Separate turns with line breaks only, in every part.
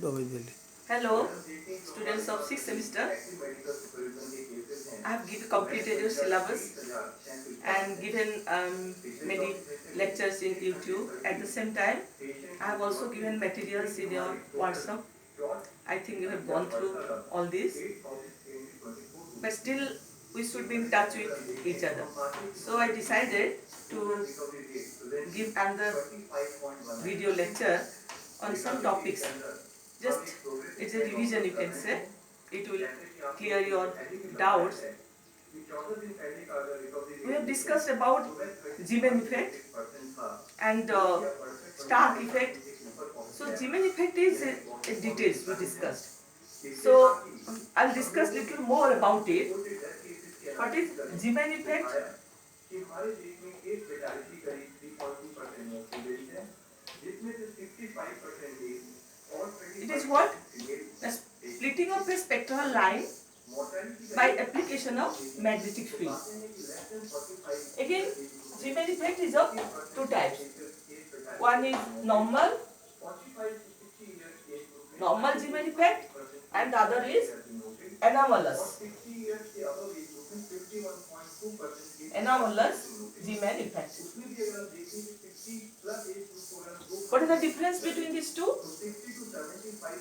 Hello, students of 6th semester. I have completed your syllabus and given many lectures in YouTube. At the same time, I have also given materials in your WhatsApp. I think you have gone through all this. But still, we should be in touch with each other. So I decided to give another video lecture on some topics. Just it's a revision, you can say. It will clear your doubts. We have discussed about Zeeman effect and Stark effect. So Zeeman effect is in details we discussed. So I'll discuss little more about it. What is Zeeman effect? It is what? The splitting of a spectral line by application of magnetic field. Again, Zeeman effect is of two types. One is normal Zeeman effect, and the other is anomalous Zeeman effect. What is the difference between these two?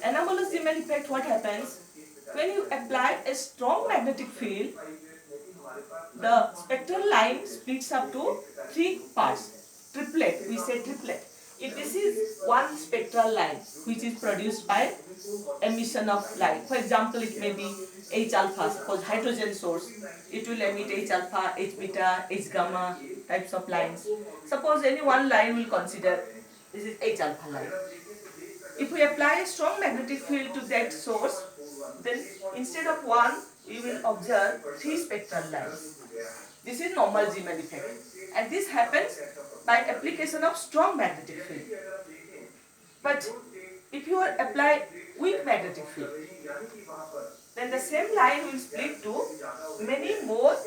Anomalous Zeeman effect, what happens? When you apply a strong magnetic field, the spectral line splits up to three parts. Triplet, we say triplet. If this is one spectral line which is produced by emission of light. For example, it may be H alpha, suppose hydrogen source. It will emit H alpha, H beta, H gamma types of lines. Suppose any one line will consider this is H alpha line. If we apply a strong magnetic field to that source, then instead of one, we will observe three spectral lines. This is normal Zeeman effect. And this happens by application of strong magnetic field. But if you apply weak magnetic field, then the same line will split to many more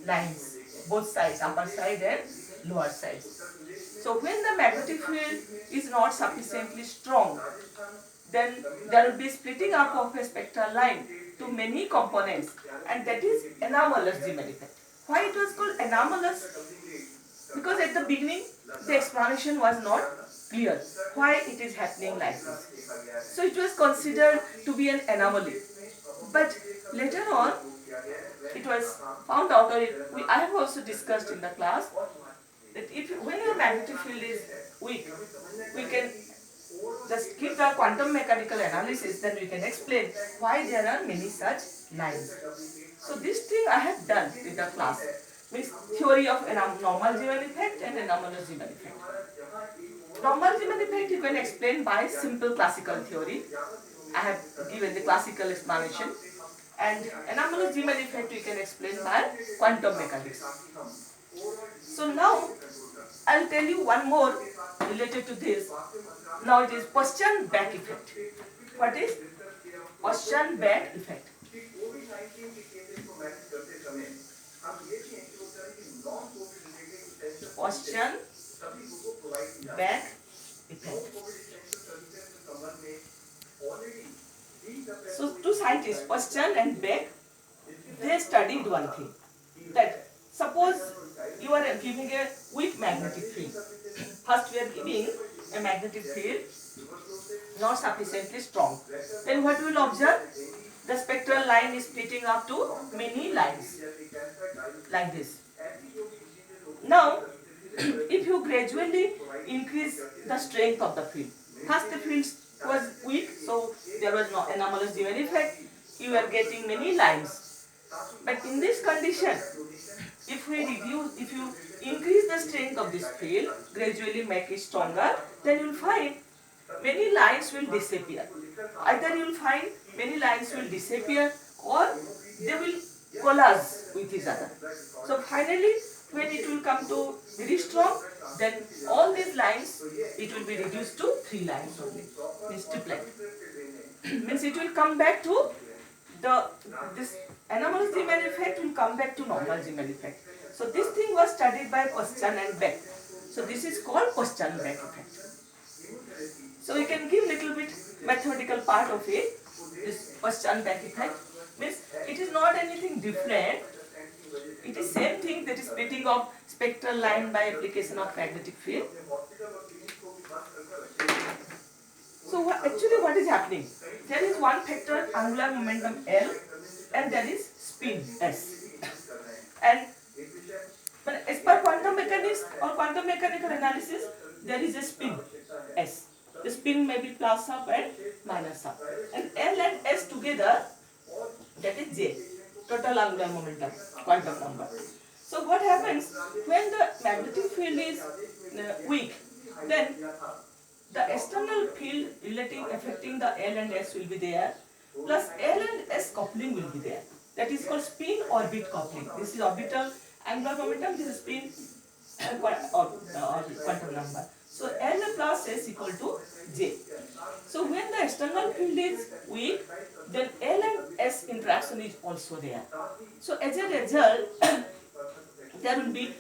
lines, both sides, upper side and lower sides. So when the magnetic field is not sufficiently strong, then there will be splitting up of a spectral line to many components, and that is anomalous Zeeman effect. Why it was called anomalous? Because at the beginning the explanation was not clear why it is happening like this. So it was considered to be an anomaly. But later on it was found out, or I have also discussed in the class, that when your magnetic field is weak, we can just keep the quantum mechanical analysis, then we can explain why there are many such lines. So this thing I have done in the class, means theory of normal Zeeman effect and anomalous Zeeman effect. Normal Zeeman effect you can explain by simple classical theory. I have given the classical explanation. And anomalous Zeeman effect we can explain by quantum mechanics. So now I'll tell you one more related to this. Now it is Paschen-Beck effect. What is Paschen-Beck effect? Paschen-Beck effect. So two scientists, Paschen and Beck, they studied one thing. That suppose you are giving a weak magnetic field. First we are giving a magnetic field not sufficiently strong. Then what we will observe? The spectral line is splitting up to many lines like this. Now, if you gradually increase the strength of the field, first the field was weak, so there was no anomalous Zeeman effect, you are getting many lines. But in this condition, if you increase the strength of this field, gradually make it stronger, then you will find many lines will disappear. Either you will find many lines will disappear or they will collapse with each other. So finally, when it will come to very strong, then all these lines, it will be reduced to three lines only, means triplet. Means it will come back to this anomalous Zeeman effect will come back to normal Zeeman effect. So this thing was studied by Paschen and Beck. So this is called Paschen-Beck effect. So we can give little bit mathematical part of it. This Paschen-Beck effect means it is not anything different. It is same thing, that is splitting of spectral line by application of magnetic field. So actually what is happening? There is one factor angular momentum L and there is spin S. And as per quantum mechanics or quantum mechanical analysis, there is a spin S. The spin may be plus up and minus up. And L and S together, that is J, total angular momentum, quantum number. So what happens when the magnetic field is weak, then the external field relating affecting the L and S will be there, plus L and S coupling will be there. That is called spin orbit coupling. This is orbital angular momentum, this is spin quantum number. So L plus S equal to J. So when the external field is weak, then L and S interaction is also there. So as a result, there will be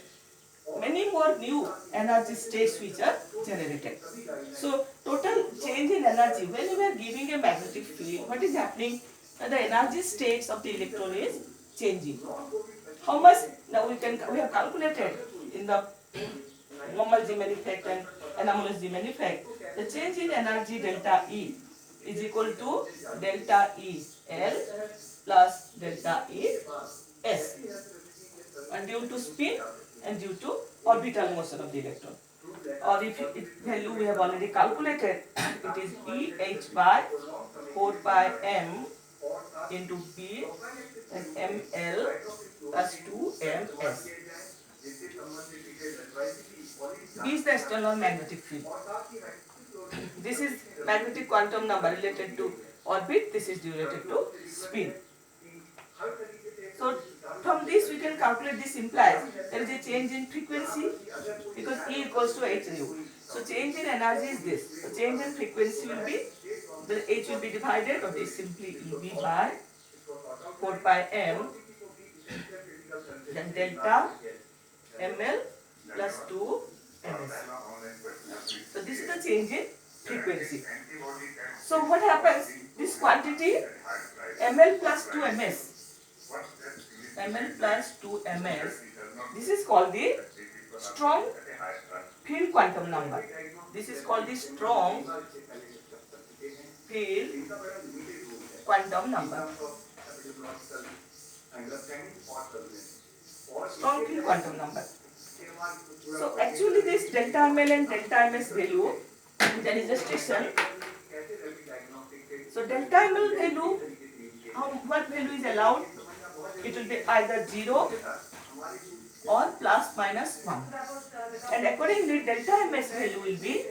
many more new energy states which are generated. So total change in energy, when you are giving a magnetic field, what is happening? The energy states of the electron is changing. How much? Now we have calculated in the normal Zeeman effect and anomalous Zeeman effect. The change in energy delta E is equal to delta E L plus delta E S, and due to spin and due to orbital motion of the electron. Or if value we have already calculated, it is EH by 4 pi m into B and ml plus 2ms. B is the external magnetic field. This is magnetic quantum number related to orbit, this is related to spin. So from this we can calculate, this implies there is a change in frequency because E equals to h nu. So change in energy is this. So change in frequency will be, the h will be divided, or this simply EB by 4 pi m, then delta ml plus 2 ms. So this is the change in frequency. So what happens? This quantity ml plus 2 ms, ml plus 2 ms, this is called the strong field quantum number. This is called the strong field quantum number. Strong field quantum number. So actually this delta ml and delta ms value, there is a station. So delta ml value, what value is allowed? It will be either 0 or plus minus 1. And accordingly delta ms value will be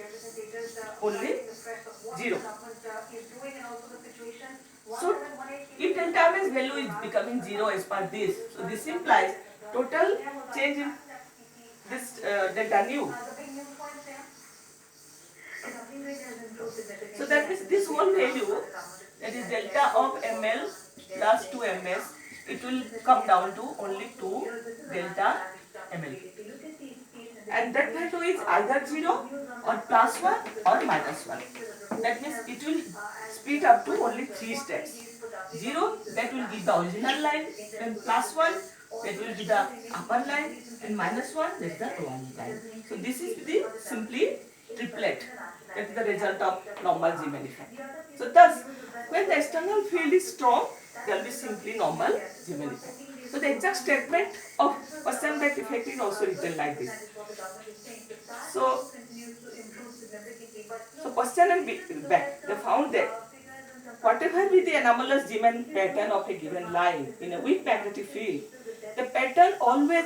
only 0. So if delta ms value is becoming 0 as per this, so this implies total change in this delta nu. So that means this whole value, that is delta of ml plus 2 ms, it will come down to only 2 delta ml. And that value is either 0 or plus 1 or minus 1. That means it will split up to only 3 steps. 0, that will give the original line, then plus 1, that will be the upper line, and minus 1, that is the lower line. So this is the simply triplet. That is the result of normal Zeeman effect. So thus, when the external field is strong, there will be simply normal Zeeman effect. So the exact statement of Paschen-Beck effect is also written like this. So Paschen and Beck, they found that whatever be the anomalous Zeeman pattern of a given line in a weak magnetic field, the pattern always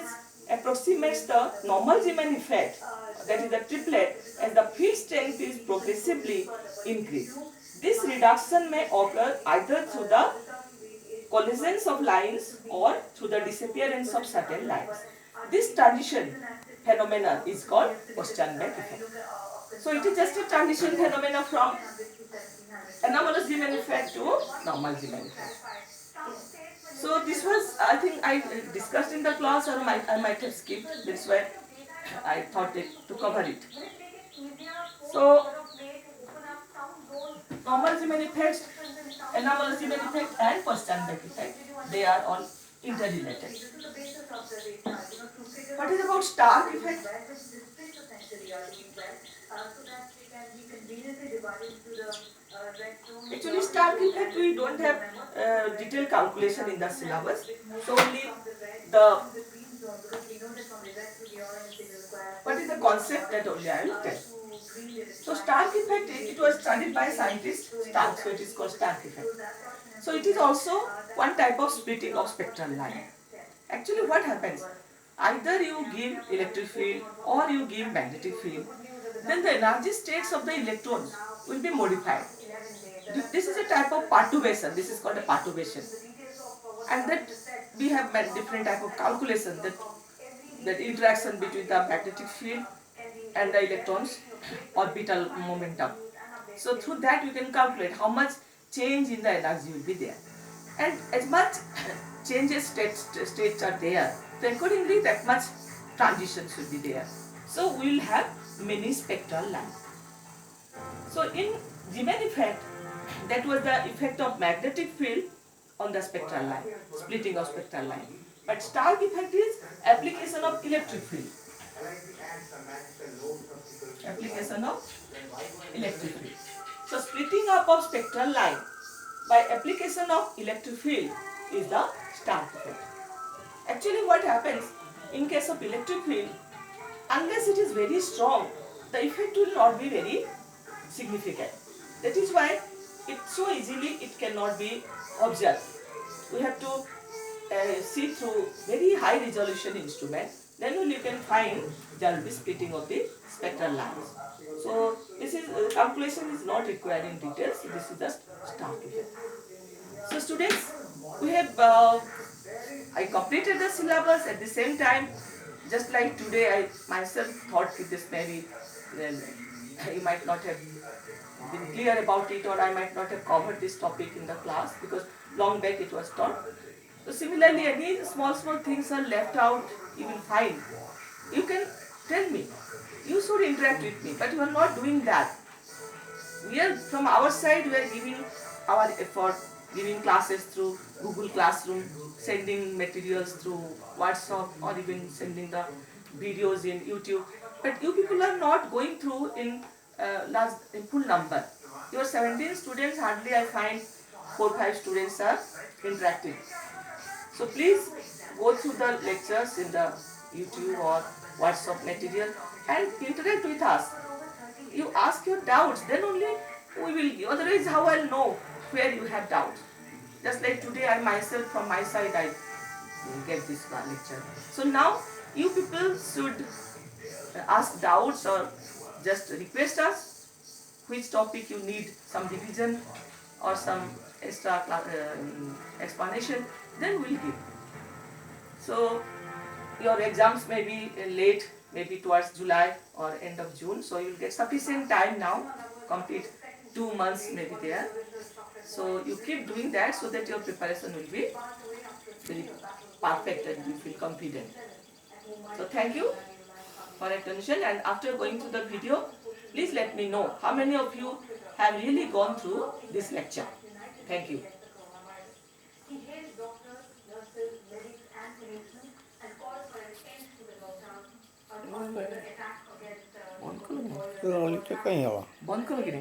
approximates the normal Zeeman effect, that is the triplet, as the field strength is progressively increased. This reduction may occur either through the collisions of lines or through the disappearance of certain lines. This transition phenomena is called Paschen-Beck effect. So it is just a transition phenomena from anomalous Zeeman effect to normal Zeeman effect. So this was, I think I discussed in the class, or I might have skipped. That's why I thought to cover it. So normal Zeeman effects, anomalous Zeeman effect, and First-Sternberg effect. They are all interrelated. What is about Stark effect? Actually, Stark effect we don't have detailed calculation in the syllabus. So only the what is the concept that only I will tell. So Stark effect, it was studied by scientist Stark, so it is called Stark effect. So it is also one type of splitting of spectral line. Actually what happens? Either you give electric field or you give magnetic field, then the energy states of the electrons will be modified. This is a type of perturbation. This is called a perturbation. And that we have different type of calculation that interaction between the magnetic field and the electrons orbital momentum. So through that you can calculate how much change in the energy will be there. And as much changes states are there, so accordingly that much transition should be there. So we will have many spectral lines. So in Zeeman effect, that was the effect of magnetic field on the spectral line, splitting of spectral line. But Stark effect is application of electric field. Application of electric field. So splitting up of spectral line by application of electric field is the Stark effect. Actually what happens in case of electric field, unless it is very strong, the effect will not be very significant. That is why it so easily it cannot be observed. We have to see through very high resolution instrument, then only you can find there will be splitting of the spectral lines. So this is calculation is not required in details. This is just Stark effect. So students, we have I completed the syllabus at the same time. Just like today, I myself thought that this maybe you might not have been clear about it, or I might not have covered this topic in the class because long back it was taught. So similarly, again, small things are left out. You will find. You can tell me. You should interact with me, but you are not doing that. We are from our side. We are giving our effort, giving classes through Google Classroom, sending materials through WhatsApp, or even sending the videos in YouTube. But you people are not going through in full number. Your 17 students, hardly I find 4-5 students are interacting. So please go through the lectures in the YouTube or WhatsApp material and interact with us. You ask your doubts, then only we will give. Otherwise, how I'll know where you have doubts? Just like today, I myself from my side I get this lecture. So now you people should ask doubts or just request us which topic you need some revision or some extra explanation, then we'll give. So your exams may be late, maybe towards July or end of June, so you'll get sufficient time now, complete 2 months maybe there. So you keep doing that so that your preparation will be very perfect and you feel confident. So thank you for attention, and after going through the video, please let me know how many of you have really gone through this lecture. Thank you.
ললিতে কই হওয়া
বন্ধ করো কি রে?